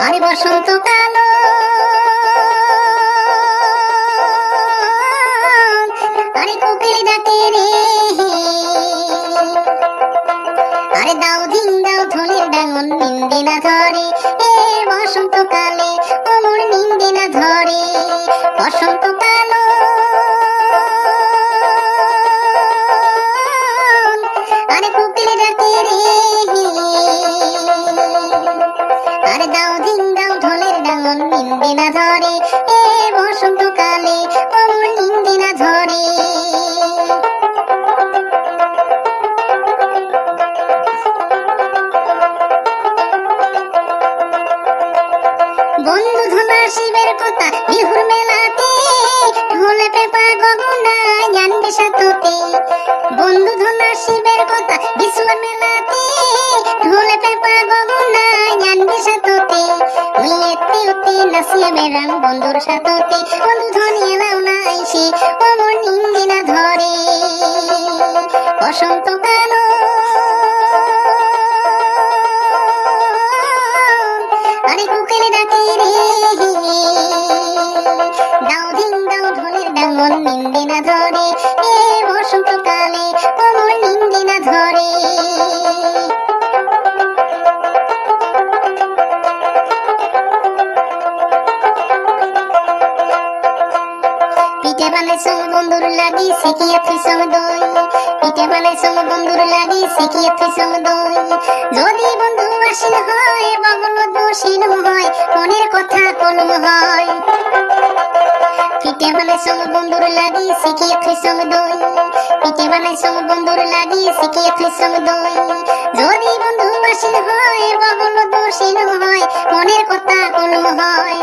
আরে বসন্তকাল আরে কোকিল ডাকে রে, আরে দাও দিন দাও ঢোলের ডাঙন নিন্দে না ধরে, এ বসন্তকালে ওমর নিন্দে না ধরে। বসন্তকাল আরে কোকিল ডাকে রে, আরে দাও দিন দাও ঢোলের ডাঙন নিন্দে না ধরে, এ বসন্তকালে ওমর নিন্দে না ধরে। বন্ধু ধনা শিবের কথা বিহুর মেলাতে, ঢোলে পেপা গগনায় জানবে সাথতে। বন্ধু ধনা শিবের কথা বিশুর মেলাতে, ঢোলে পেপা গগনায় জানবে সাথতে। মিলেতে উতে নাচিয়ে বেড়ান বন্ধুর সাথতে, বন্ধু ধনী এলাও না আইসে ওমর নিন্দে না ধরে। বসন্তকাল আরে কোকিল ডাকে রে, দাও দিন দাও ঢোলের ডাঙন নিন্দে না ধরে, এ বসন্তকালে ওমর নিন্দে না ধরে। পিঠে বানাইছ বন্ধুর লাগি শিখিয়ে থইছ দই, পিঠে বানাইছ বন্ধুর লাগি শিখিয়ে থইছ দই। যদি বন্ধু আসিল হয় বগল দোষিল হয়, মনের কথা কলম হয়। পিঠে বানাইছ বন্ধুর লাগি শিখিয়ে থইছ দই, পিঠে বানাইছ বন্ধুর লাগি শিখিয়ে থইছ দই। যদি বন্ধু আসিল হয় বগল দোষিল হয়, মনের কথা কলম হয়।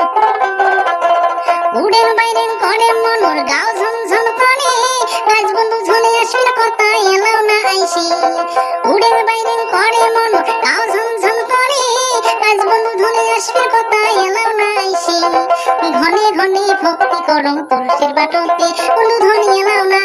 উড়েন বাইরেন করে মনোর গাও ঝনঝন করে, আজ বন্ধু ঝনে আসিল কথা এলাও না আইসি। উড়েন বাইরেন করে মনোর গাও ঝনঝন করে, আজ বন্ধু ঝনে আসিল কথা এলাও না আইসি। ঘনে ঘনে ভক্তি করো তুলসীর বাটতে, বন্ধু ধনী এলাও না